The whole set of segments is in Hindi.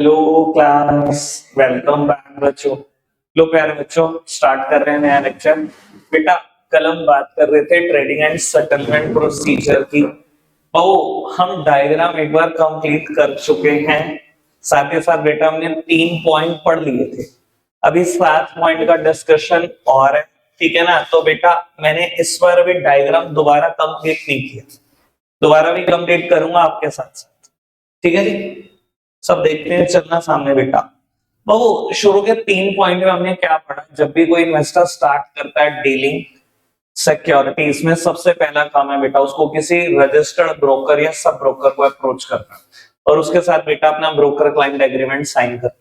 हेलो क्लास, वेलकम बैक बच्चों। लो प्यारे बच्चों, स्टार्ट कर रहे हैं नया लेक्चर। बेटा कल हम बात कर रहे थे ट्रेडिंग एंड सेटलमेंट प्रोसीजर की। हम डायग्राम एक बार कंप्लीट कर चुके हैं। साथ ही साथ बेटा हमने 3 पॉइंट पढ़ लिए थे। अभी 7 पॉइंट का डिस्कशन और है, ठीक है ना। तो बेटा मैंने इस बार अभी डायग्राम दोबारा कंप्लीट नहीं किया, दोबारा भी कंप्लीट करूंगा आपके साथ साथ, ठीक है जी। सब देखते हैं, चलना सामने बेटा। बहु शुरू के 3 पॉइंट में हमने क्या पढ़ा। जब भी कोई इन्वेस्टर स्टार्ट करता है डीलिंग सिक्योरिटीज में, सबसे पहला काम है बेटा उसको किसी रजिस्टर्ड ब्रोकर या सब ब्रोकर को अप्रोच करना और उसके साथ बेटा अपना ब्रोकर क्लाइंट एग्रीमेंट साइन करना।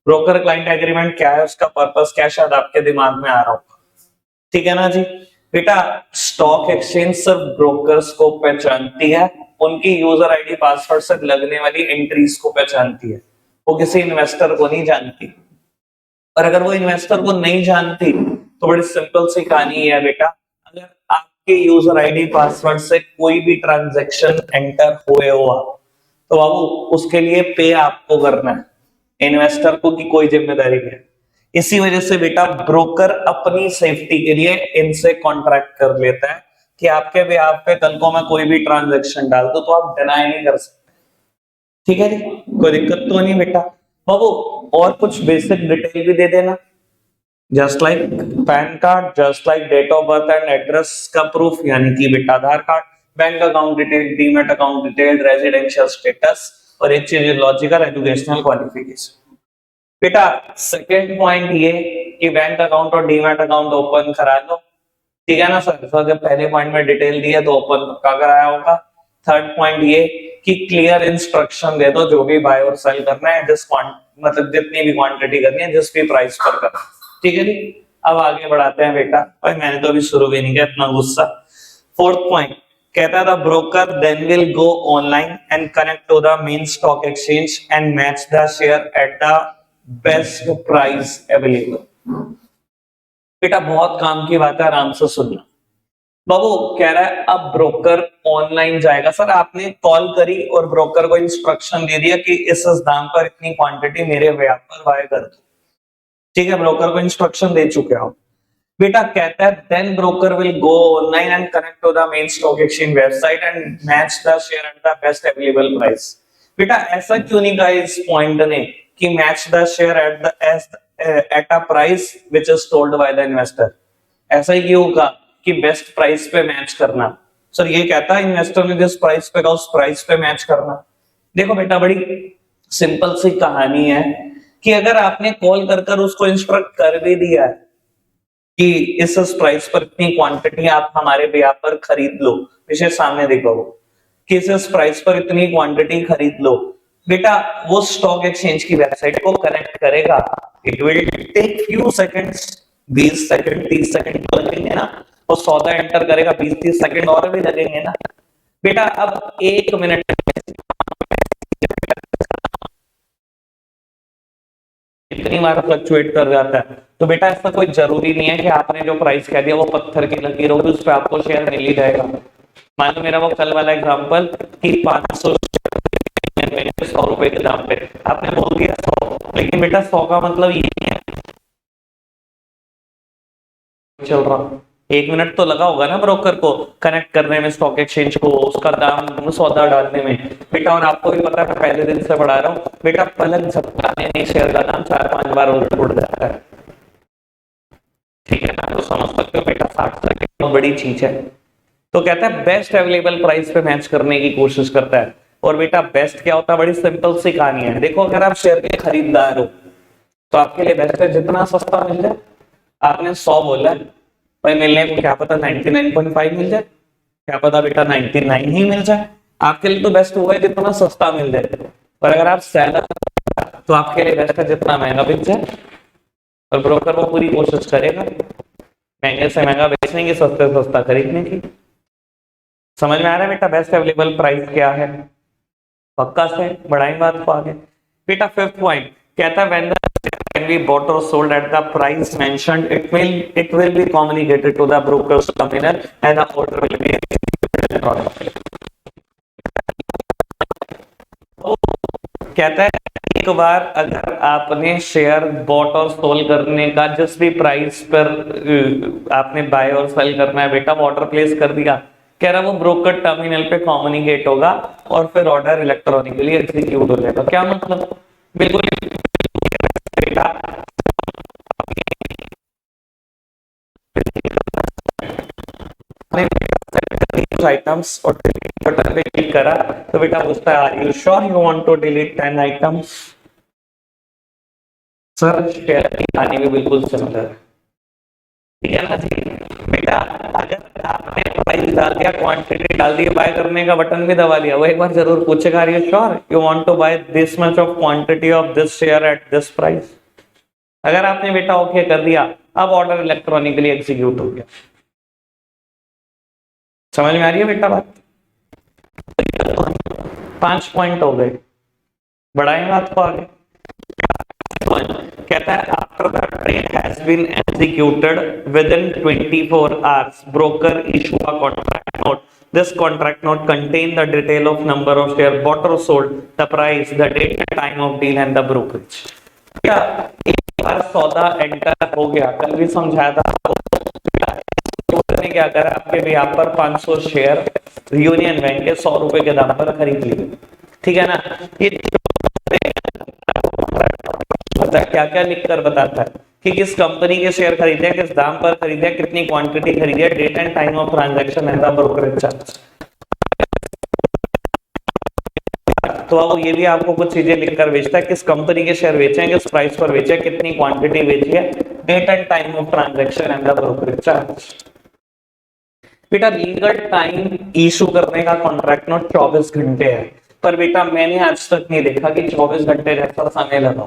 ब्रोकर क्लाइंट एग्रीमेंट क्या है, उसका पर्पस क्या, शायद आपके दिमाग में आ रहा होगा, ठीक है ना जी। बेटा स्टॉक एक्सचेंज सिर्फ ब्रोकर्स को पहचानती है, उनकी यूजर आईडी पासवर्ड से लगने वाली एंट्रीज को पहचानती है, वो किसी इन्वेस्टर को नहीं जानती। और अगर वो इन्वेस्टर को नहीं जानती तो बड़ी सिंपल सी कहानी है बेटा, अगर आपके यूजर आईडी पासवर्ड से कोई भी ट्रांजैक्शन एंटर हुए हुआ तो बाबू उसके लिए पे आपको करना है, इन्वेस्टर को की कोई जिम्मेदारी नहीं है। इसी वजह से बेटा ब्रोकर अपनी सेफ्टी के लिए इनसे कॉन्ट्रैक्ट कर लेता है कि आपके बेहाफ पे कल को मैं कोई भी ट्रांजैक्शन डाल दूं तो आप डिनाई नहीं कर सकते, ठीक है जी। कोई दिक्कत तो नहीं बेटा। बाबू और कुछ बेसिक डिटेल भी दे देना, just like PAN card, just like date of birth and address का प्रूफ, यानी कि बेटा Aadhaar card, bank account detail, demat account detail, residential status और एक चीज लॉजिकल एजुकेशनल क्वालिफिकेशन। बेटा सेकेंड पॉइंट ये कि बैंक अकाउंट और डीमैट अकाउंट ओपन करा लो, ठीक है ना सर। तो जब पहले पॉइंट में डिटेल दिया तो ओपन पक्का कराया होगा। थर्ड पॉइंट ये कि क्लियर इंस्ट्रक्शन दे दो, जो भी बाय और सेल करना है, मतलब जितनी भी क्वांटिटी करनी है, जिस भी प्राइस पर करना, ठीक है जी। अब आगे बढ़ाते हैं बेटा, भाई मैंने तो अभी शुरू भी नहीं किया, इतना गुस्सा। फोर्थ पॉइंट कहता था broker then will go online and connect to the main stock exchange and match the share at the best price available. बेटा बहुत काम की बात है, आराम से सुनना। बाबू कह रहा है अब ब्रोकर ऑनलाइन जाएगा। सर आपने कॉल करी और ब्रोकर को इंस्ट्रक्शन दे दिया कि इस दाम पर इतनी क्वांटिटी मेरे व्यापार बाय कर दो, ठीक है, ब्रोकर को इंस्ट्रक्शन दे चुके हो। बेटा कहता है then broker will go online and connect to the main stock exchange website and match the share at the best available price. बेटा ऐसा क्यों नहीं कहा इस पॉइंट ने कि match the share at a price which is told by the investor. ऐसा ही क्यों कहा कि बेस्ट प्राइस पे मैच करना। सर ये कहता है इन्वेस्टर ने जिस प्राइस पे कहा उस प्राइस पे मैच करना। देखो बेटा बड़ी सिंपल सी कहानी है कि अगर आपने कॉल कर कर उसको इंस्ट्रक्ट कर भी दिया है कि इस प्राइस पर इतनी क्वांटिटी आप हमारे बेहाफ पर खरीद लो, विषय सामने देखो कि इस प्राइस पर इतनी क्वांटिटी खरीद लो, बेटा वो स्टॉक एक्सचेंज की वेबसाइट को कनेक्ट करेगा। It will take few seconds, 20 second 30 second तो लगेंगे ना, वो सौदा एंटर करेगा, 20-30 सेकंड और भी लगेंगे ना। बेटा अब 1 मिनट इतनी बार फ्लक्चुएट कर जाता है, तो बेटा ऐसा कोई जरूरी नहीं है कि आपने जो प्राइस कह दिया वो पत्थर की लकीर होगी, उस पर आपको शेयर मिल ही जाएगा। मान लो मेरा वो कल वाला एग्जांपल कि 500 100 रुपए के दाम पे आपने बोल दिया 100, लेकिन बेटा 100 का मतलब ये नहीं है चल रहा। 1 मिनट तो लगा होगा ना ब्रोकर को कनेक्ट करने में स्टॉक एक्सचेंज को, उसका दाम सौदा डालने में बेटा। और आपको भी पता है मैं पहले दिन से बढ़ा रहा हूँ बेटा, पलक झपकाने में शेयर का दाम 4-5 बार उड़ जाता है, ठीक है ना। तो समझ सकते हो बेटा 60 सेकंड बहुत बड़ी चीज है। तो कहता है बेस्ट अवेलेबल प्राइस पे मैच करने की कोशिश करता है। और बेटा बेस्ट क्या होता है, बड़ी सिंपल सी कहानी है। देखो अगर आप शेयर के खरीदार हो तो आपके लिए बेस्ट है जितना सस्ता मिल जाए। आपने 100 बोला है भाई, मिलने को क्या पता 99.5 मिल जाए, क्या पता बेटा 99 ही मिल जाए। आपके लिए तो बेस्ट हुआ है जितना सस्ता मिल जाए, पर अगर आप सेलर तो आपके लिए बेस्ट है जितना महंगा बिक जाए। और ब्रोकर वो पूरी कोशिश करेगा महंगे से महंगा बेचने की, सस्ते से सस्ता खरीदने की। समझ में आ रहा है बेटा बेस्ट अवेलेबल प्राइस क्या है। पक्का से बढ़ाई बात को आगे। बेटा फिफ्थ पॉइंट कहता है when the can be bought or sold at the price mentioned, it will be communicated to the broker's terminal and the order will be executed. कहता है एक बार अगर आपने शेयर बॉट और सोल करने का जिस भी प्राइस पर आपने बाय और सेल करना है बेटा, ऑर्डर प्लेस कर दिया, कह रहा वो ब्रोकर टर्मिनल पे कम्युनिकेट होगा और फिर ऑर्डर इलेक्ट्रॉनिकली एग्जीक्यूट हो जाएगा। क्या मतलब? बिल्कुल बेटा आइटम्स और बटन पे क्लिक करा तो बेटा पूछता है are you sure you want to delete 10 items. Sir share की कहानी भी बिल्कुल सिमिलर है, ठीक है ना जी बेटा। अगर आपने प्राइस डाल दिया, क्वांटिटी डाल दी, बाय करने का बटन भी दबा लिया, वो एक बार जरूर पूछेगा are you sure you want to buy this much of quantity of this share at this price. अगर आपने बेटा ओके कर दिया, अब ऑर्डर इलेक्ट्रॉनिकली एग्जीक्यूट हो गया। समझ में आ रही है बेटा बात? 5 पॉइंट हो गए, बढ़ाएं बात को आगे। कहता है after the trade has been executed within 24 hours broker issue a contract note. This contract note contain the detail of number of share bought और sold, the price, the date and time of deal and the brokerage. क्या एक बार सौदा एंटर हो गया, कल भी समझाया था क्या करा, आपके व्यापार पर 500 शेयर यूनियन बैंक के 100 रुपए के दाम पर खरीद लिए, ठीक है ना। ये क्या क्या लिखकर बताता है कि किस कंपनी के शेयर खरीदे, किस दाम पर खरीदे, कितनी क्वांटिटी खरीदे, date and time of transaction and the brokerage charge. तो अब ये भी आपको कुछ चीजें लिखकर बेचता है, किस कंपनी के शेयर बेचे हैं, किस प्राइस पर बेचे, कितनी क्वांटिटी बेची है, date and time of transaction and the brokerage charge. बेटा लीगल टाइम इशू करने का कॉन्ट्रैक्ट नोट 24 घंटे है, पर बेटा मैंने आज तक नहीं देखा कि 24 घंटे जैसा समय लगा।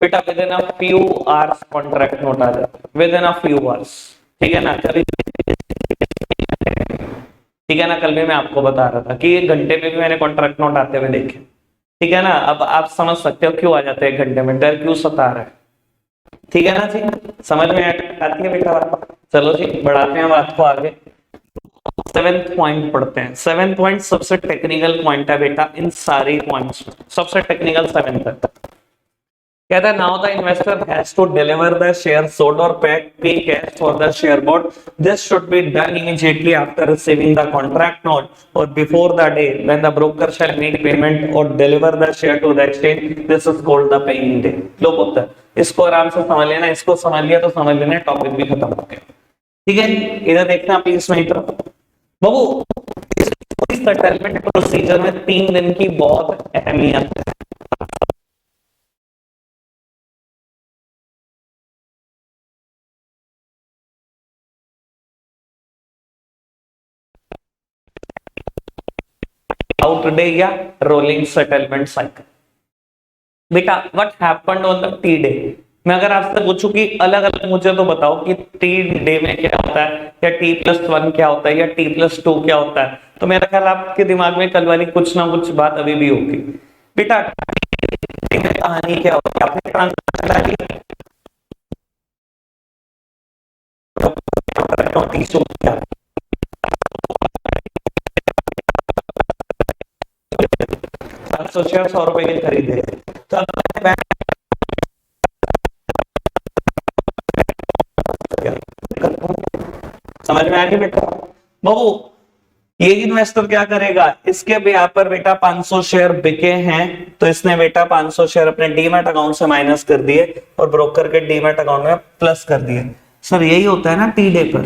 बेटा within a few hours contract note आ जाता है, within a few hours, ठीक है ना। ठीक है ना, कल भी मैं आपको बता रहा था कि 1 घंटे में भी मैंने कॉन्ट्रैक्ट नोट आते हुए देखे, ठीक है ना। अब आप समझ सकते हो क्यों आ जाते हैं 1 घंटे में, डर क्यों सता रहा है, ठीक है ना जी। समझ में आती है बेटा? चलो जी बढ़ाते हैं बात को आगे। 7th पॉइंट पढ़ते हैं। 7th पॉइंट सबसे टेक्निकल पॉइंट है बेटा इन सारे पॉइंट्स में, सबसे टेक्निकल 7th है। कहता है now the investor has to deliver the share sold और pay cash for the share bought. This should be done immediately after receiving the contract note और before the day when the broker shall make payment और deliver the share to the exchange. This is called the paying day. लो पुत्र इसको आराम से समझ लेना, इसको समझ लिया तो समझ लेना टॉपिक भी खत्म हो गया, ठीक है। इधर देखना प्लीज मेरी तरफ बाबू। इस सेटलमेंट प्रोसीजर में 3 दिन की बहुत अहमियत है। आउट डे या रोलिंग सेटलमेंट साइकिल। बेटा what happened on the T day. मैं अगर आपसे पूछूं कि अलग अलग मुझे तो बताओ कि टी डे में क्या होता है, या T+1 क्या होता है, या T+2 क्या होता है, तो मेरा ख्याल आपके दिमाग में कल वाली कुछ ना कुछ बात अभी भी होगी। बेटा कहानी क्या होती है, आपने ट्रांसलेशन क्या 700 शेयर 100 रुपए के खरीदे, तो समझ में आ गया बेटा? बाबू ये इन्वेस्टर क्या करेगा, इसके ब्याह पर बेटा 500 शेयर बिके हैं, तो इसने बेटा 500 शेयर अपने डीमैट अकाउंट से माइनस कर दिए और ब्रोकर के डीमैट अकाउंट में प्लस कर दिए। सर यही होता है ना टी डे पर,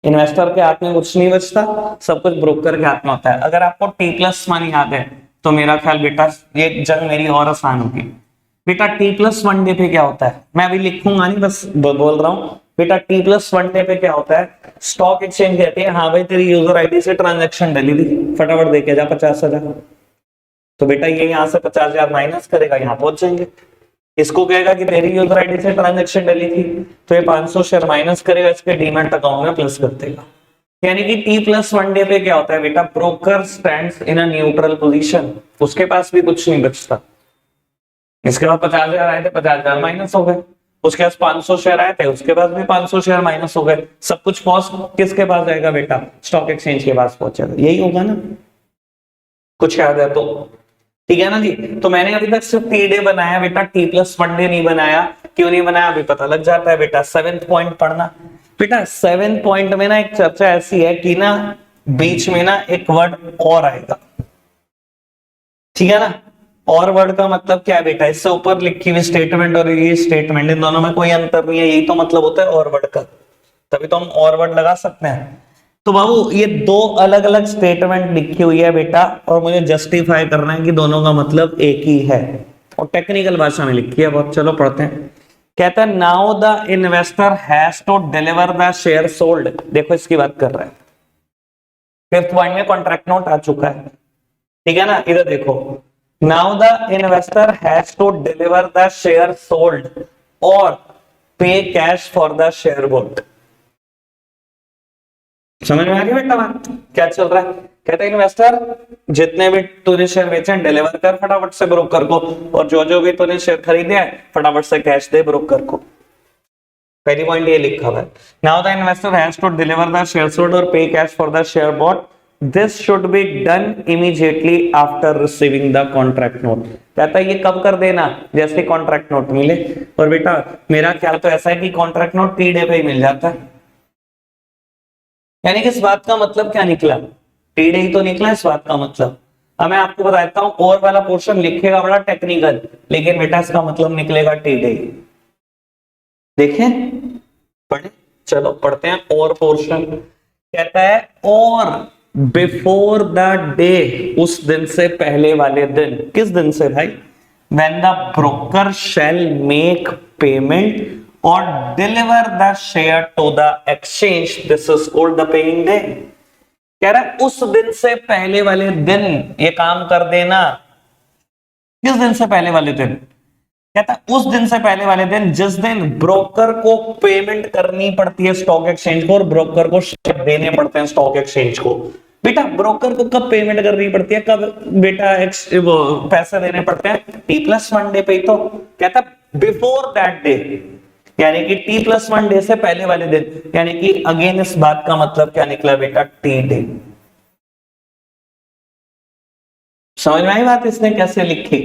इन्वेस्टर के हाथ में कुछ नहीं बचता, सब कुछ ब्रोकर के हाथ में होता है। अगर आपको T+1 याद है तो मेरा ख्याल बेटा ये जंग मेरी और आसान होगी। बेटा T+1 डे पे क्या होता है, मैं अभी लिखूंगा नहीं बस बोल रहा हूं। बेटा T+1 डे पे क्या होता है, स्टॉक एक्सचेंज कहती है हाँ भाई तेरी यूजर आईडी से ट्रांजैक्शन डली थी, फटाफट देके जा 50,000। तो बेटा ये यहाँ से 50,000 माइनस करेगा, यहाँ पहुंच जाएंगे। इसको कहेगा कि तेरी यूजर आईडी से ट्रांजैक्शन डली थी, तो ये 500 शेयर माइनस करेगा, इसके डीमैट अकाउंट में प्लस कर देगा। यानी कि T+1 डे पे क्या होता है बेटा, broker stands in a neutral position, उसके पास भी कुछ नहीं बचता। इसके बाद 50,000 आए थे, 50,000 माइनस हो गए, उसके पास 500 शेयर आए थे, उसके पास भी 500 शेयर माइनस हो गए। सब कुछ कॉस्ट किसके पास जाएगा बेटा, स्टॉक एक्सचेंज के पास पहुंचेगा। यही होगा ना, कुछ याद है तो ठीक है ना जी। तो मैंने अभी तक सिर्फ टी डे बनाया बेटा, टी प्लस वन डे नहीं बनाया। क्यों नहीं बनाया अभी पता लग जाता है बेटा। 7th पॉइंट पढ़ना बेटा। 7th पॉइंट में ना एक चर्चा ऐसी है कि ना बीच में ना एक वर्ड और आएगा, ठीक है ना। और वर्ड का मतलब क्या है बेटा, इससे ऊपर लिखी हुई स्टेटमेंट और ये स्टेटमेंट, इन दोनों में कोई अंतर नहीं है, यही तो मतलब होता है और वर्ड का, तभी तो हम और वर्ड लगा सकते हैं। तो बाबू ये दो अलग अलग स्टेटमेंट लिखी हुई है बेटा, और मुझे जस्टिफाई करना है कि दोनों का मतलब एक ही है, और टेक्निकल भाषा में लिखी है बहुत। चलो पढ़ते हैं। कहता है now the investor has to deliver the share sold. देखो इसकी बात कर रहा है। 5th पॉइंट में कॉन्ट्रैक्ट नोट आ चुका है, ठीक है ना। इधर देखो, now the investor has to deliver the share sold और pay cash for the share bought. समझ में आ गई बेटा बात क्या चल रहा है। कहते हैं इन्वेस्टर जितने भी तूने शेयर बेचे हैं डिलीवर कर फटाफट से ब्रोकर को, और जो जो भी तूने शेयर खरीदे हैं फटाफट से कैश दे ब्रोकर को। पहली पॉइंट ये लिखा हुआ है, now the investor has to deliver the share sold और pay cash for the share bought. This should be done immediately after receiving the contract note. कहता है ये कब कर देना, जैसे कॉन्ट्रैक्ट नोट मिले। और बेटा मेरा ख्याल तो ऐसा है कि कॉन्ट्रैक्ट नोट टी डे पे ही मिल जाता है। यानी कि इस बात का मतलब क्या निकला, टी डे ही तो निकला इस बात का मतलब। अब मैं आपको बता देता हूं, और वाला पोर्शन लिखेगा बड़ा टेक्निकल, लेकिन बेटा इसका मतलब निकलेगा टी डे। देखें पढ़े, चलो पढ़ते हैं और पोर्शन। कहता है और बिफोर द डे, उस दिन से पहले वाले दिन। किस दिन से भाई, when the broker shall make payment और deliver the share to the exchange, this is called the paying day. कह रहा है उस दिन से पहले वाले दिन ये काम कर देना। किस दिन से पहले वाले दिन, कहता है उस दिन से पहले वाले दिन जिस दिन ब्रोकर को पेमेंट करनी पड़ती है स्टॉक एक्सचेंज को, और ब्रोकर को शेयर देने पड़ते हैं स्टॉक एक्सचेंज को। बेटा ब्रोकर को कब पेमेंट करनी पड़ती है, कब बेटा वो पैसे देने पड़ते हैं, टी प्लस वन डे पे ही तो। कहता है बिफोर दैट डे, यानी कि टी प्लस वन डे से पहले वाले दिन। यानी कि अगेन इस बात का मतलब क्या निकला बेटा, टी डे। समझ में आई बात इसने कैसे लिखी,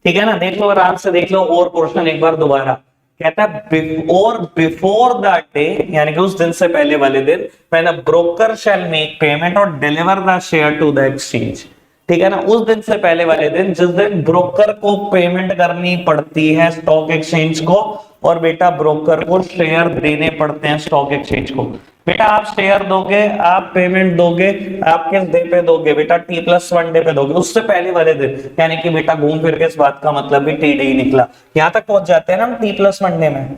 ठीक है ना। देख लो आराम से देख लो और पोर्शन एक बार दोबारा। कहता है और बिफोर दैट डे, यानी कि उस दिन से पहले वाले दिन, when a broker shall make payment और deliver the share to the exchange. ठीक है ना, उस दिन से पहले वाले दिन जिस दिन ब्रोकर को पेमेंट करनी पड़ती है स्टॉक एक्सचेंज को, और बेटा ब्रोकर को शेयर देने पड़ते हैं स्टॉक एक्सचेंज को। बेटा आप शेयर दोगे, आप पेमेंट दोगे, आप किस डे पे दोगे बेटा, टी प्लस वन डे पे दोगे, उससे पहले वाले दिन। यानी कि बेटा घूम फिर के इस बात का मतलब भी टी डे ही निकला। यहां तक पहुंच जाते हैं ना हम टी प्लस वन डे में,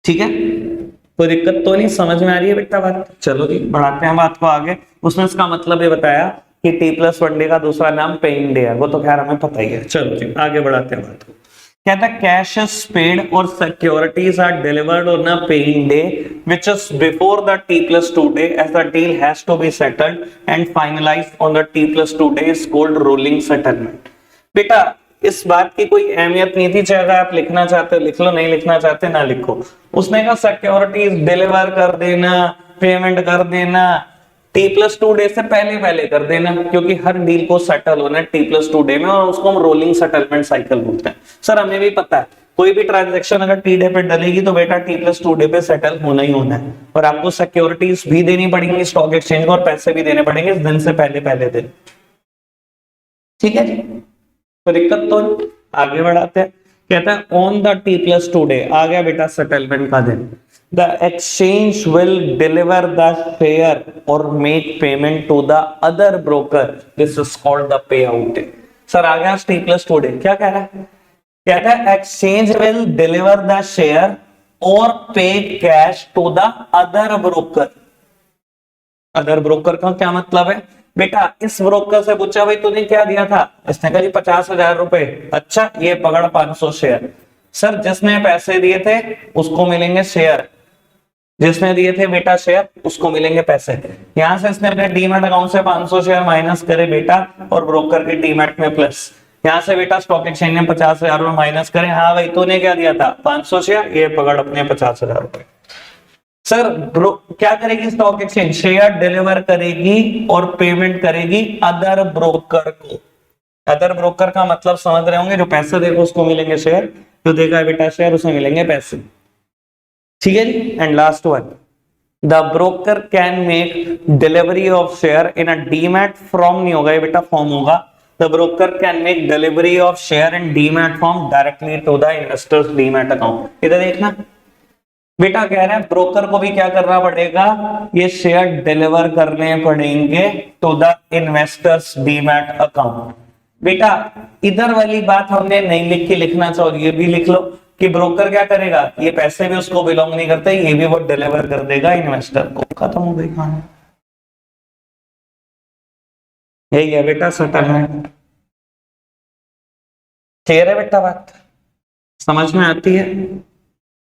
ठीक है। कोई दिक्कत तो नहीं, समझ में आ रही है बेटा बात। चलो जी बढ़ाते हैं बात को आगे। उसने इसका मतलब ये बताया कि टी प्लस वन डे का दूसरा नाम पेइंग डे है, वो तो खैर हमें पता ही है। चलो जी आगे बढ़ाते हैं बात को। कहता है कैश इज पेड और securities are delivered on a paying day which is before the T plus two day as the deal has to be settled and finalised on the T plus two day is called rolling settlement. बेटा इस बात की कोई अहमियत नहीं थी, चाहे अगर आप लिखना चाहते हो लिख लो, नहीं लिखना चाहते ना लिखो। उसने कहा सिक्योरिटीज डिलीवर कर देना, पेमेंट कर देना, टी प्लस टू डे से पहले पहले कर देना, क्योंकि हर डील को सेटल होना है टी प्लस टू डे में, और उसको हम रोलिंग सेटलमेंट साइकिल बोलते हैं। सर हमें भी पता है कोई भी ट्रांजैक्शन अगर टी डे पे डलेगी तो बेटा टी प्लस टू डे पे सेटल होना ही होना है, और आपको सिक्योरिटीज भी देनी पड़ेंगी स्टॉक एक्सचेंज को, और पैसे भी देने पड़ेंगे इस दिन से पहले पहले दिन। ठीक है जी, तो दिक्कत तो नहीं। आगे बढ़ाते हैं। कहता है on the T plus two day, आ गया बेटा सेटलमेंट का दिन, the exchange will deliver the share or make payment to the other broker, this is called the payout day। Sir आ गया टी प्लस टू डे, क्या कह रहा है, कहता है exchange will deliver the share और pay cash to the other broker। Other broker का क्या मतलब है बेटा, इस ब्रोकर से पूछा भाई तूने क्या दिया था, इसने कहा 50,000 रुपए। अच्छा ये पकड़ 500 शेयर। सर जिसने पैसे दिए थे उसको मिलेंगे शेयर, जिसने दिए थे बेटा शेयर उसको मिलेंगे पैसे। यहां से इसने अपने डीमैट अकाउंट से 500 शेयर माइनस करे बेटा, और ब्रोकर के डीमैट में प्लस। यहां से बेटा स्टॉक एक्सचेंज ने 50,000 रुपए माइनस करे। हाँ भाई तूने क्या दिया था 500 शेयर, ये पकड़ अपने 50,000 रुपए। सर क्या करेगी स्टॉक एक्सचेंज, शेयर डिलीवर करेगी और पेमेंट करेगी अदर ब्रोकर को। अदर ब्रोकर का मतलब समझ रहे होंगे, जो पैसे देगा उसको मिलेंगे शेयर, जो देगा बेटा शेयर उसे मिलेंगे पैसे। ठीक है जी। And last one, the broker can make delivery of share in a demat from, नहीं होगा ये बेटा, फॉर्म होगा। The broker can make delivery of share in demat form directly to the investors demat account. इधर देखना बेटा, कह रहे हैं ब्रोकर को भी क्या करना पड़ेगा, ये शेयर डिलीवर करने पड़ेंगे to the investors demat account. बेटा इधर वाली बात हमने नहीं लिख के लिखना चाहिए, ये भी लिख लो कि ब्रोकर क्या करेगा, ये पैसे भी उसको बिलोंग नहीं करते, ये भी वो डिलीवर कर देगा इन्वेस्टर को। खत्म हो गई कहानी। यही है बेटा सेटलमेंट। क्लियर है बेटा, बात समझ में आती है?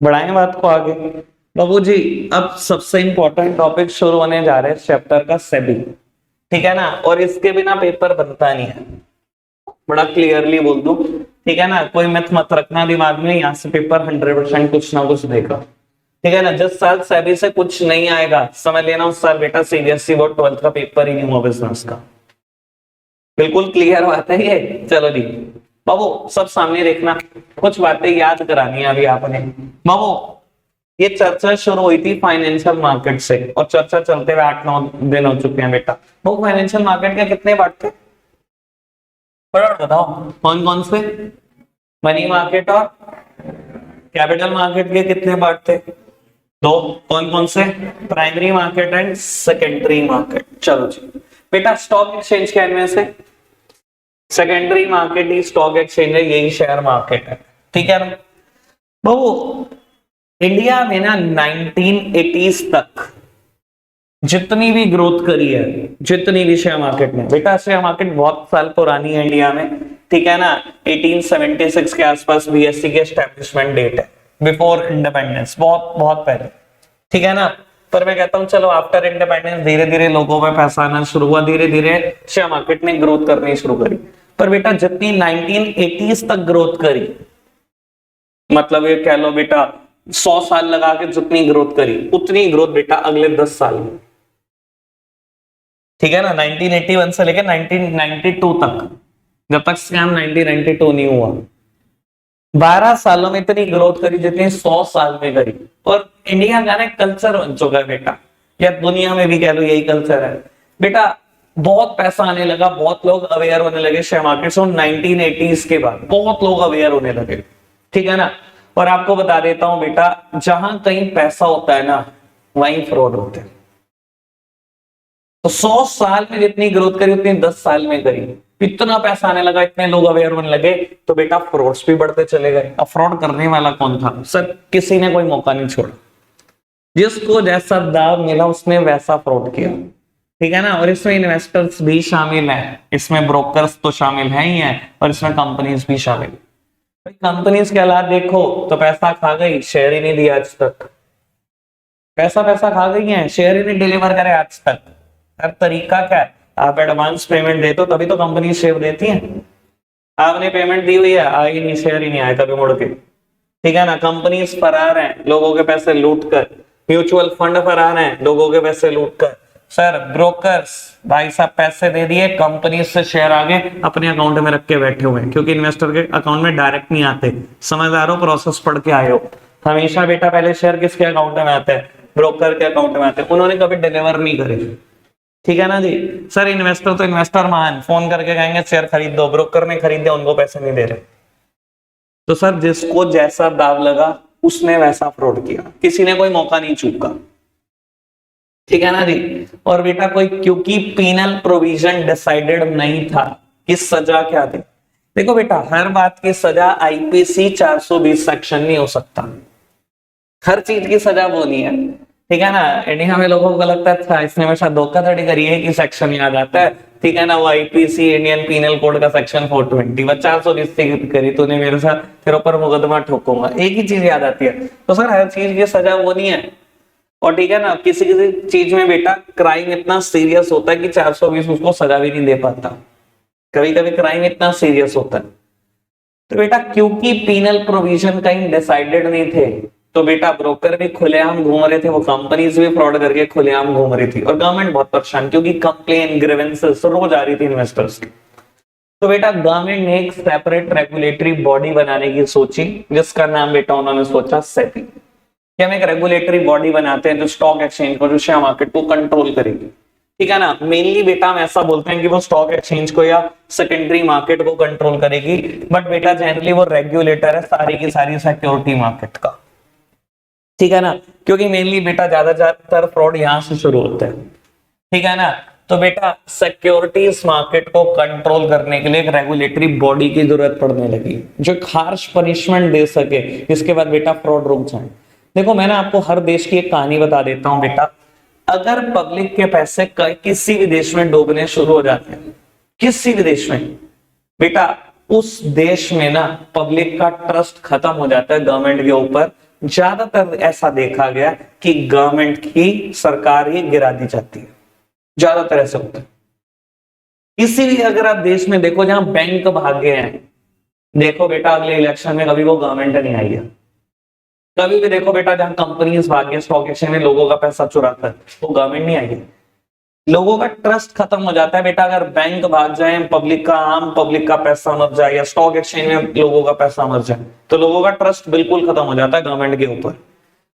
बढ़ाएं बात को आगे। बाबू जी अब सबसे इंपॉर्टेंट टॉपिक शुरू होने जा रहे हैं चैप्टर का, सेबी। ठीक है ना, और इसके बिना पेपर बनता नहीं है, बड़ा क्लियरली बोल दूं। ठीक है ना, कोई मिथ मत रखना दिमाग में, यहाँ से पेपर 100% कुछ ना कुछ देगा। ठीक है ना, जिस साल सेबी से कुछ नहीं आएगा समझ लेना उस साल बेटा सीबीएसई बोर्ड 12th का पेपर ही नहीं हुआ बिजनेस का। बिल्कुल क्लियर बात है ये। चलो जी बाबू सब सामने देखना, कुछ बातें याद करानी है अभी आपने। बाबू ये चर्चा शुरू हुई थी फाइनेंशियल मार्केट से, और चर्चा चलते हुए 8-9 दिन हो चुके हैं बेटा। वो फाइनेंशियल मार्केट के कितने पार्ट थे फटाफट बताओ, कौन कौन से? मनी मार्केट और कैपिटल मार्केट के कितने पार्ट थे? 2। कौन कौन से? Primary market and secondary market. चलो जी बेटा, स्टॉक एक्सचेंज क्या इनमें से? सेकेंडरी मार्केट ही स्टॉक एक्सचेंज है, यही शेयर मार्केट है। ठीक है ना बाबू, इंडिया में ना 1980s तक जितनी भी ग्रोथ करी है, जितनी भी शेयर मार्केट में, बेटा शेयर मार्केट बहुत साल पुरानी है इंडिया में। ठीक है ना, 1876 के आसपास बीएसई की एस्टेब्लिशमेंट डेट है, बिफोर इंडिपेंडेंस, बहुत बहुत पहले। ठीक है ना, पर मैं कहता हूं चलो आफ्टर इंडिपेंडेंस धीरे धीरे लोगों में पैसा आना शुरू हुआ, धीरे धीरे शेयर मार्केट ने ग्रोथ करनी शुरू करी। पर बेटा जितनी 1980s तक ग्रोथ करी, मतलब ये कह लो बेटा 100 साल लगा के जितनी ग्रोथ करी, उतनी ग्रोथ बेटा अगले 10 साल में। ठीक है ना, 1981 से लेकर 1992 तक, जब तक स्कैम 1992 नहीं हुआ, 12 सालों में इतनी ग्रोथ करी जितनी 100 साल में करी। और इंडिया का ना कल्चर बन चुका है बेटा, या दुनिया में भी कह लो यही कल्चर है बेटा। बहुत पैसा आने लगा, बहुत लोग अवेयर होने लगे शेयर मार्केट से, 1980s के बाद बहुत लोग अवेयर होने लगे। ठीक है ना, और आपको बता देता हूं बेटा, जहां कहीं पैसा होता है ना वहीं फ्रॉड होते हैं। तो 100 साल में जितनी ग्रोथ करी उतनी 10 साल में करी, इतना पैसा आने लगा, इतने लोग अवेयर होने लगे, तो बेटा फ्रॉड्स भी बढ़ते चले गए। अब फ्रॉड करने वाला कौन था सर? किसी ने कोई मौका नहीं छोड़ा, जिसको जैसा दाव मिला उसने वैसा फ्रॉड किया। ठीक है ना, और इसमें इन्वेस्टर्स भी शामिल हैं, इसमें ब्रोकर्स तो शामिल हैं ही हैं, और इसमें कंपनीज भी शामिल। कंपनीज के हालात देखो तो पैसा खा गई, शेयर ही नहीं दिया आज तक। पैसा खा गई है, शेयर ही नहीं डिलीवर करे आज तक। हर तरीका क्या है, आप एडवांस पेमेंट देते हो तभी तो कंपनी शेयर देती है। आपने पेमेंट दी हुई है, आई नहीं, शेयर ही नहीं आए कभी मुड़ के। ठीक है ना, कंपनीज फरार हैं लोगों के पैसे लूट कर, म्यूचुअल फंड फरार हैं लोगों के पैसे लूट कर। सर ब्रोकर्स भाई साहब पैसे दे दिए, कंपनी से शेयर आगे अपने अकाउंट में रख के बैठे हुए हैं, क्योंकि इन्वेस्टर के अकाउंट में डायरेक्ट नहीं आते। समझदार हो, प्रोसेस पढ़ के आए हो। हमेशा बेटा पहले शेयर किसके अकाउंट में आते हैं? ब्रोकर के अकाउंट में आते हैं। उन्होंने कभी डिलीवर नहीं करे। ठीक है ना जी। सर इन्वेस्टर तो इन्वेस्टर महान, फोन करके कहेंगे शेयर खरीद दो, ब्रोकर ने खरीदे उनको पैसे नहीं दे रहे। तो सर जिसको जैसा दाव लगा उसने वैसा फ्रॉड किया, किसी ने कोई मौका नहीं चूका। ठीक है ना जी। और बेटा कोई क्योंकि पीनल प्रोविजन डिसाइडेड नहीं था कि सजा क्या थी। देखो बेटा हर बात की सजा आईपीसी 420 सेक्शन नहीं हो सकता, हर चीज की सजा वो नहीं है। ठीक है ना, इंडिया में लोगों को लगता है था इसने हमेशा धोखाधड़ी करी है कि सेक्शन याद आता है। ठीक है ना, वो आईपीसी इंडियन पीनल कोड का सेक्शन 420 420 करी तूने मेरे साथ, तेरे ऊपर मुकदमा ठोकूंगा, एक ही चीज याद आती है। तो सर हर चीज की सजा वो नहीं है। और ठीक है ना, किसी किसी चीज में बेटा क्राइम इतना सीरियस होता है कि 420 उसको सजा भी नहीं दे पाता। कभी कभी क्राइम इतना सीरियस होता है। तो बेटा क्योंकि पीनल प्रोविजन कहीं डिसाइडेड नहीं थे, तो बेटा ब्रोकर भी खुलेआम घूम रहे थे, वो कंपनीज भी फ्रॉड करके खुलेआम घूम रही थी, और गवर्नमेंट बहुत परेशान, क्योंकि कंप्लेन ग्रीवेंसेस रोज आ रही थी इन्वेस्टर्स की। तो बेटा गवर्नमेंट ने एक सेपरेट रेगुलेटरी बॉडी बनाने की सोची, जिसका नाम बेटा उन्होंने सोचा सेबी, कि हम एक रेगुलेटरी बॉडी बनाते हैं जो स्टॉक एक्सचेंज को, जो शेयर मार्केट को कंट्रोल करेगी। ठीक है ना, मेनली बेटा हम ऐसा बोलते हैं कि वो स्टॉक एक्सचेंज को या सेकेंडरी मार्केट को कंट्रोल करेगी, बट बेटा जनरली वो रेगुलेटर है सारी की सारी सिक्योरिटी मार्केट का। ठीक है ना, क्योंकि मेनली बेटा ज्यादातर फ्रॉड यहां से शुरू होता है। ठीक है ना, तो बेटा सिक्योरिटीज मार्केट को कंट्रोल करने के लिए एक रेगुलेटरी बॉडी की जरूरत पड़ने लगी, जो एक हार्श पनिशमेंट दे सके, जिसके बाद बेटा फ्रॉड रुक जाए। देखो मैं ना आपको हर देश की एक कहानी बता देता हूं बेटा। अगर पब्लिक के पैसे किसी भी देश में डूबने शुरू हो जाते हैं, किसी भी देश में बेटा, उस देश में ना पब्लिक का ट्रस्ट खत्म हो जाता है गवर्नमेंट के ऊपर। ज्यादातर ऐसा देखा गया कि गवर्नमेंट की सरकार ही गिरा दी जाती है, ज्यादातर ऐसा होता है। किसी भी अगर आप देश में देखो जहां बैंक भागे हैं, देखो बेटा अगले इलेक्शन में कभी वो गवर्नमेंट नहीं आई है। कभी भी देखो बेटा जहां कंपनीज भागे स्टॉक एक्सचेंज में लोगों का पैसा चुराता है, वो गवर्नमेंट नहीं आई है। लोगों का ट्रस्ट खत्म हो जाता है बेटा, अगर बैंक भाग जाए, पब्लिक का, आम पब्लिक का पैसा मर जाए, या स्टॉक एक्सचेंज में लोगों का पैसा मर जाए, तो लोगों का ट्रस्ट बिल्कुल खत्म हो जाता है गवर्नमेंट के ऊपर।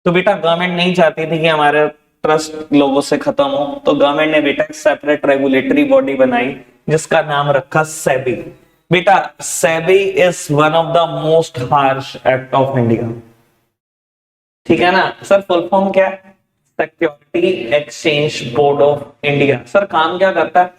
तो बेटा गवर्नमेंट नहीं चाहती थी कि हमारे ट्रस्ट लोगों से खत्म हो, तो गवर्नमेंट ने बेटा एक सेपरेट रेगुलेटरी बॉडी बनाई, जिसका नाम रखा सेबी। बेटा SEBI is one of the most harsh act of India. ठीक है ना सर, फुल फॉर्म क्या है? Security exchange board of India. Sir काम क्या करता है?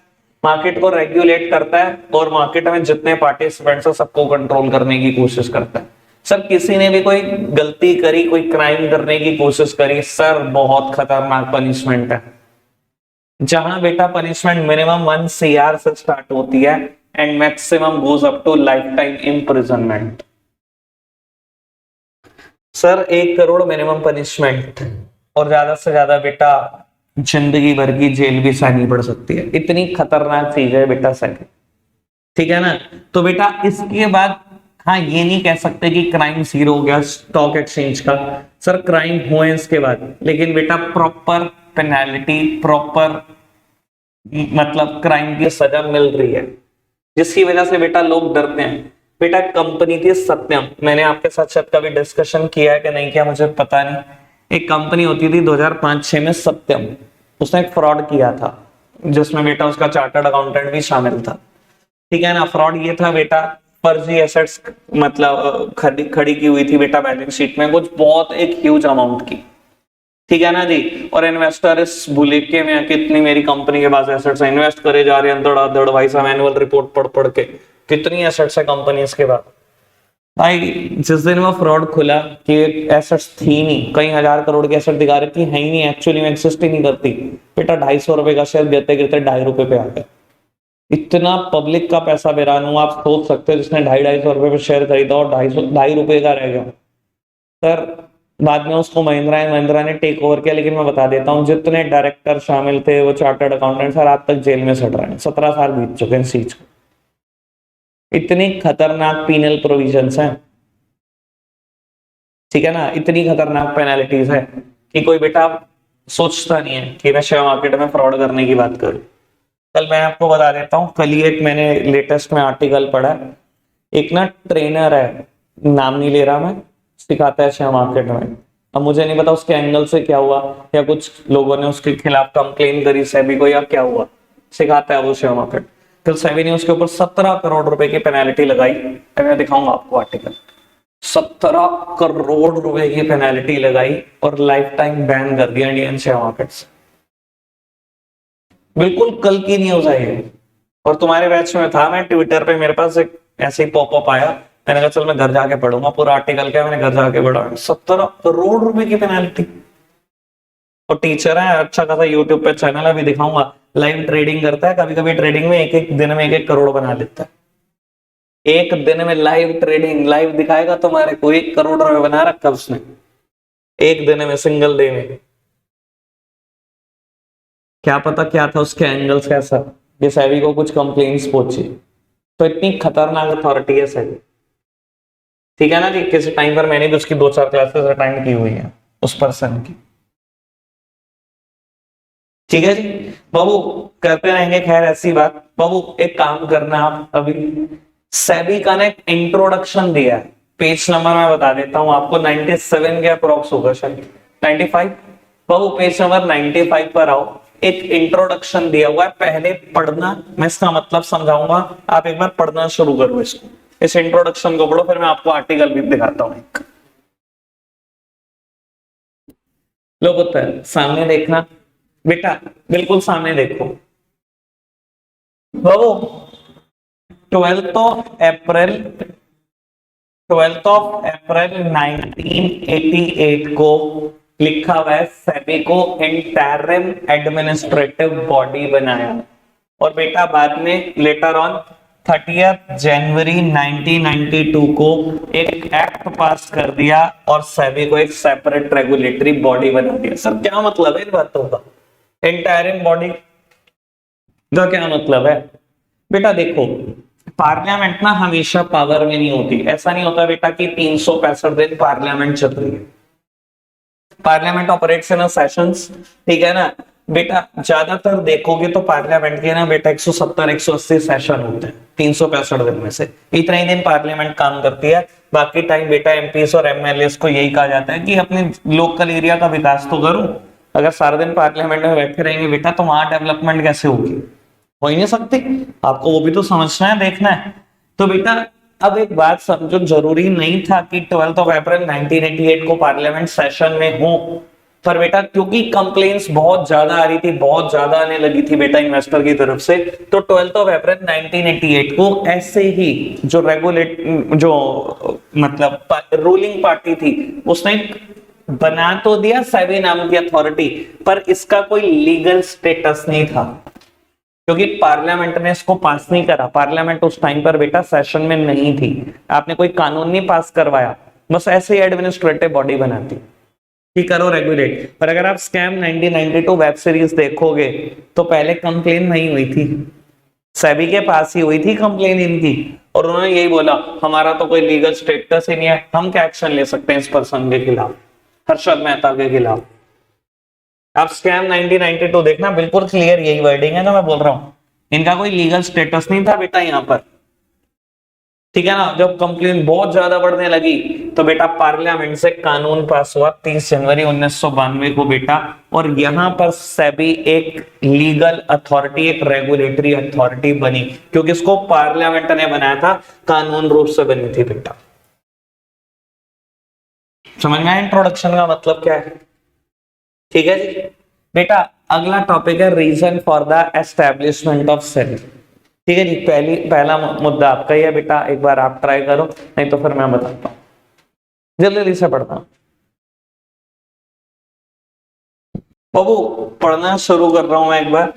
मार्केट को रेगुलेट करता है और मार्केट में जितने पार्टिसिपेंट्स हैं सबको कंट्रोल करने की कोशिश करता है। सर किसी ने भी कोई गलती करी, कोई क्राइम करने की कोशिश करी, सर बहुत खतरनाक पनिशमेंट है। जहां बेटा पनिशमेंट मिनिमम 1 CR से स्टार्ट होती है and maximum goes up to life time imprisonment. Sir 1 crore minimum punishment, और ज्यादा से ज्यादा बेटा जिंदगी भर की जेल भी सहनी पड़ सकती है। इतनी खतरनाक चीज है बेटा सेबी। ठीक है ना, तो बेटा इसके बाद हाँ ये नहीं कह सकते कि क्राइम जीरो हो गया स्टॉक एक्सचेंज का। सर क्राइम हुए इसके बाद, लेकिन बेटा प्रॉपर पेनाल्टी, प्रॉपर मतलब क्राइम की सजा मिल रही है, जिसकी वजह से बेटा लोग डरते हैं। बेटा कंपनी थी सत्यम, मैंने आपके साथ शायद कभी डिस्कशन किया है कि नहीं किया मुझे पता नहीं। एक कंपनी होती थी 2005-6 में सत्यम, उसने एक फ्रॉड किया था, जिसमें बेटा उसका चार्टर्ड अकाउंटेंट भी शामिल था। ठीक है ना, फ्रॉड ये था बेटा, फर्जी एसेट्स मतलब खड़ी की हुई थी बेटा बैलेंस शीट में, कुछ बहुत एक ह्यूज अमाउंट की। ठीक है ना जी, और इन्वेस्टर इस भुलेखे में कितनी मेरी कंपनी के पास एसेट्स इन्वेस्ट करे जा रहे हैं धड़ाधड़, भाई साहब एनुअल रिपोर्ट पढ़ पढ़ के कितनी एसेट्स है कंपनीज के बाद। भाई जिस दिन वो फ्रॉड खुला कि एसेट्स थी नहीं, कई हजार करोड़ की एसेट दिखा रही थी, है ही नहीं, एक्चुअली में एग्जिस्ट ही नहीं करती, बेटा 250 रुपए का शेयर गिरते गिरते 2.5 रुपए पे आ गया। इतना पब्लिक का पैसा बेरान हुआ, आप सोच सकते हो, जिसने 250 रुपए पे शेयर खरीदा और 250 रुपए का रह गया। सर बाद में उसको महिंद्रा ने टेक ओवर किया, लेकिन मैं बता देता हूँ जितने डायरेक्टर शामिल थे, वो चार्टर्ड अकाउंटेंट, सर आज तक जेल में सड़ रहे हैं, 17 साल बीत चुके हैं सीज को। इतनी खतरनाक पीनल प्रोविजंस हैं। ठीक है ना, इतनी खतरनाक पेनल्टीज है कि कोई बेटा सोचता नहीं है कि मैं शेयर मार्केट में फ्रॉड करने की बात करूं। कल मैं आपको बता देता हूँ, कल ही एक मैंने लेटेस्ट में आर्टिकल पढ़ा, एक ना ट्रेनर है, नाम नहीं ले रहा मैं, सिखाता है शेयर मार्केट में। अब मुझे नहीं पता उसके एंगल से क्या हुआ, या कुछ लोगों ने उसके खिलाफ कंप्लेन करी सेबी को, या क्या हुआ, सिखाता है वो शेयर मार्केट। फिर सेबी ने उसके ऊपर 17 करोड़ रुपए की पेनल्टी लगाई। मैं दिखाऊंगा आपको आर्टिकल। 17 करोड़ रुपए की पेनल्टी लगाई और लाइफ टाइम बैन कर दिया इंडियन शेयर मार्केट से। बिल्कुल कल की न्यूज है ये, और तुम्हारे बैच में था, मैं ट्विटर पे मेरे पास एक ऐसे ही पॉपअप आया, मैंने कहा चल मैं घर जाके पढ़ूंगा पूरा आर्टिकल, क्या मैंने घर जाके पढ़ा। 17 करोड़ रुपए की पेनल्टी। और टीचर है, अच्छा खासा यूट्यूब पे चैनल है, अभी दिखाऊंगा, लाइव ट्रेडिंग करता है, कभी कभी ट्रेडिंग में एक एक दिन में 1-1 करोड़ बना लेता है। एक दिन में लाइव ट्रेडिंग, लाइव दिखाएगा तुम्हारे को, 1 करोड़ रुपए बना रखा उसने एक दिन में, सिंगल डे में। क्या पता क्या था उसके एंगल्स, कैसा ये सेबी को कुछ कंप्लेंट्स पहुंची। तो इतनी खतरनाक अथॉरिटी है सेबी। ठीक है ना जी, किसी टाइम पर मैंने भी उसकी 2-4 क्लासेस अटेंड की हुई है उस पर्सन की। ठीक है जी बाबू, करते रहेंगे खैर ऐसी बात। बाबू एक काम करना, आप अभी सेबी का ना एक इंट्रोडक्शन दिया है, पेज नंबर मैं बता देता हूं आपको, 97 के अप्रोक्स होगा शायद, 95। बाबू पेज नंबर 95 पर आओ, एक इंट्रोडक्शन दिया हुआ है, पहले पढ़ना, मैं इसका मतलब समझाऊंगा, आप एक बार पढ़ना शुरू करो इसको, इस इंट्रोडक्शन को पढ़ो, फिर मैं आपको आर्टिकल भी दिखाता हूं एक। लो पुत्र सामने देखना बेटा, बिल्कुल सामने देखो बाबू। 12 ऑफ अप्रैल 1988 को लिखा हुआ है, सेबी को इंटरिम एडमिनिस्ट्रेटिव बॉडी बनाया, और बेटा बाद में लेटर ऑन 30 जनवरी 1992 को एक एक्ट पास कर दिया और सेबी को एक सेपरेट रेगुलेटरी बॉडी बना दिया। सर क्या मतलब है इन बातों का? इंटरिम बॉडी का क्या मतलब है? बेटा देखो, पार्लियामेंट ना हमेशा पावर में नहीं होती, ऐसा नहीं होता बेटा कि 365 दिन पार्लियामेंट चल रही है। पार्लियामेंट ऑपरेट्स इन सेशंस, ठीक है ना बेटा, ज्यादातर देखोगे तो पार्लियामेंट के ना बेटा 170-180 सेशन होते हैं 365 दिन में से, इतना ही दिन पार्लियामेंट काम करती है। बाकी टाइम बेटा एमपीस और एमएलएस को यही कहा जाता है कि अपने लोकल एरिया का विकास तो करो। अगर सारा दिन पार्लियामेंट में बैठे रहेंगे बेटा तो वहां डेवलपमेंट कैसे होगी? हो ही नहीं सकती। आपको वो भी तो समझना है, देखना है। तो बेटा अब एक बात समझो, जरूरी नहीं था कि 12 अप्रैल 1988 को पार्लियामेंट सेशन में हो, पर बेटा क्योंकि कंप्लेंट्स बहुत ज्यादा आ रही थी, बहुत ज्यादा आने लगी थी बेटा इन्वेस्टर की तरफ से, तो 12 अप्रैल 1988 को ऐसे ही जो मतलब रूलिंग पार्टी थी उसने बना तो दिया सेबी नाम की अथॉरिटी, पर इसका कोई लीगल स्टेटस नहीं था क्योंकि पार्लियामेंट ने इसको पास नहीं करा। पार्लियामेंट उस टाइम पर बेटा सेशन में नहीं थी, आपने कोई कानून नहीं पास करवाया, बस ऐसे ही एडमिनिस्ट्रेटिव बॉडी बनाती कि करो रेगुलेट। पर अगर आप स्कैम 1992 वेब सीरीज देखोगे तो पहले कंप्लेन नहीं हुई थी, सेबी के पास ही हुई थी कंप्लेन इनकी, और उन्होंने यही बोला हमारा तो कोई लीगल स्टेटस ही नहीं है, हम क्या एक्शन ले सकते हैं इस पर्सन के खिलाफ, हर्षद मेहता के खिलाफ। आप स्कैम 1992 देखना, बिल्कुल क्लियर यही वर्डिंग है जो मैं बोल रहा हूं, इनका कोई लीगल स्टेटस नहीं था बेटा यहां पर, ठीक है ना। जब कंप्लेन बहुत ज्यादा बढ़ने लगी तो बेटा पार्लियामेंट से कानून पास हुआ 30 जनवरी 1992 को बेटा, और यहां पर सेबी एक लीगल अथॉरिटी, एक रेगुलेटरी अथॉरिटी बनी, क्योंकि इसको पार्लियामेंट ने बनाया था, कानून रूप से बनी थी बेटा। समझ में आया इंट्रोडक्शन का मतलब क्या है? ठीक है जी बेटा, अगला टॉपिक है reason for the establishment of SEBI. ठीक है जी, पहला मुद्दा आपका ही है बेटा, एक बार आप ट्राई करो, नहीं तो फिर मैं बताता हूं, जल्दी जल्दी से पढ़ता हूं बाबू, पढ़ना शुरू कर रहा हूं मैं एक बार।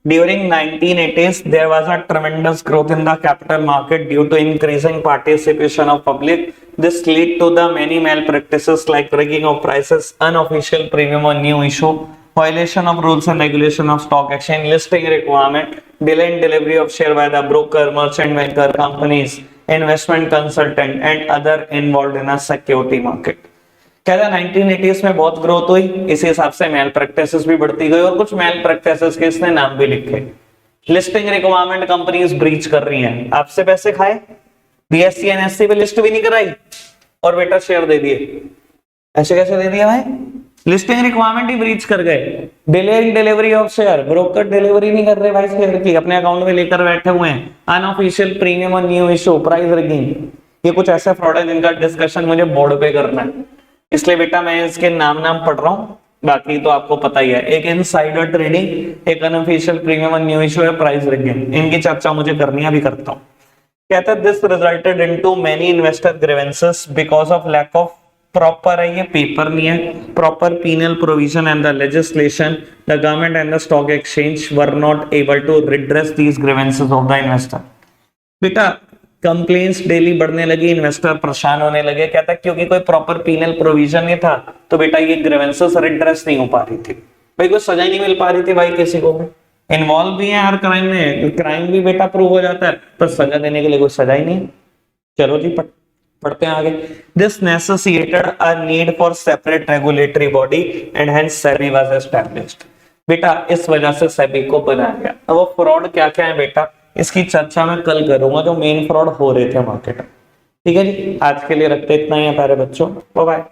During 1980s, there was a tremendous growth in the capital market due to increasing participation of public. This led to the many malpractices like rigging of prices, unofficial premium on new issue, violation of rules and regulation of stock exchange, listing requirement, delay in delivery of share by the broker, merchant banker, companies, investment consultant, and other involved in a security market. कहता है 1980s में बहुत ग्रोथ हुई, इसी हिसाब से मेल प्रैक्टिसेस भी बढ़ती गई, और कुछ मेल प्रैक्टिसेस के इसने नाम भी लिखे। लिस्टिंग रिक्वायरमेंट कंपनीज ब्रीच कर रही हैं, आपसे पैसे खाए, बीएससी एनएससी पे लिस्ट भी नहीं कराई और बेटा शेयर दे दिए। ऐसे कैसे दे दिया भाई? लिस्टिंग रिक्वायरमेंट ही ब्रीच कर गए। Delay in delivery of share, broker delivery नहीं कर रहे भाई शेयर की, अपने अकाउंट में लेकर बैठे हुए हैं। अनऑफिशियल प्रीमियम और न्यू इशू, प्राइस रिगिंग, ये कुछ ऐसे फ्रॉड है जिनका डिस्कशन मुझे बोर्ड पे करना है, इसलिए बेटा मैं इसके नाम पढ़ रहा हूं, बाकी तो आपको पता ही है। एक इनसाइडर ट्रेडिंग, एक अनऑफिशियल प्रीमियम और न्यू इशू है, प्राइस रिगिंग, इनकी चर्चा मुझे करनी है, अभी करता हूं। कहता है this resulted into many investor grievances because of lack of proper, है ये पेपर नहीं है, proper penal provision and the legislation, the government and the stock exchange were not able to redress these grievances of the investor. बेटा कंप्लेंट्स डेली बढ़ने लगी, इन्वेस्टर परेशान होने लगे, कहता क्योंकि कोई प्रॉपर पीनल प्रोविजन नहीं था, तो बेटा ये ग्रीवेंसेस रिड्रेस नहीं हो पा रही थी, भाई कोई सजा नहीं मिल पा रही थी भाई किसी को भी। इन्वॉल्व भी है हर क्राइम में, क्राइम भी बेटा प्रूव हो जाता है, पर सजा देने के लिए कोई सजा ही नहीं। चलो जी पढ़ते हैं आगे। This necessitated a need for separate regulatory body and hence SEBI was established. बेटा इस वजह से सेबी को बनाया गया। अब वो फ्रॉड क्या क्या है बेटा, इसकी चर्चा मैं कल करूंगा, जो मेन फ्रॉड हो रहे थे मार्केट में। ठीक है जी, आज के लिए रखते इतना ही है प्यारे बच्चों, बाय बाय।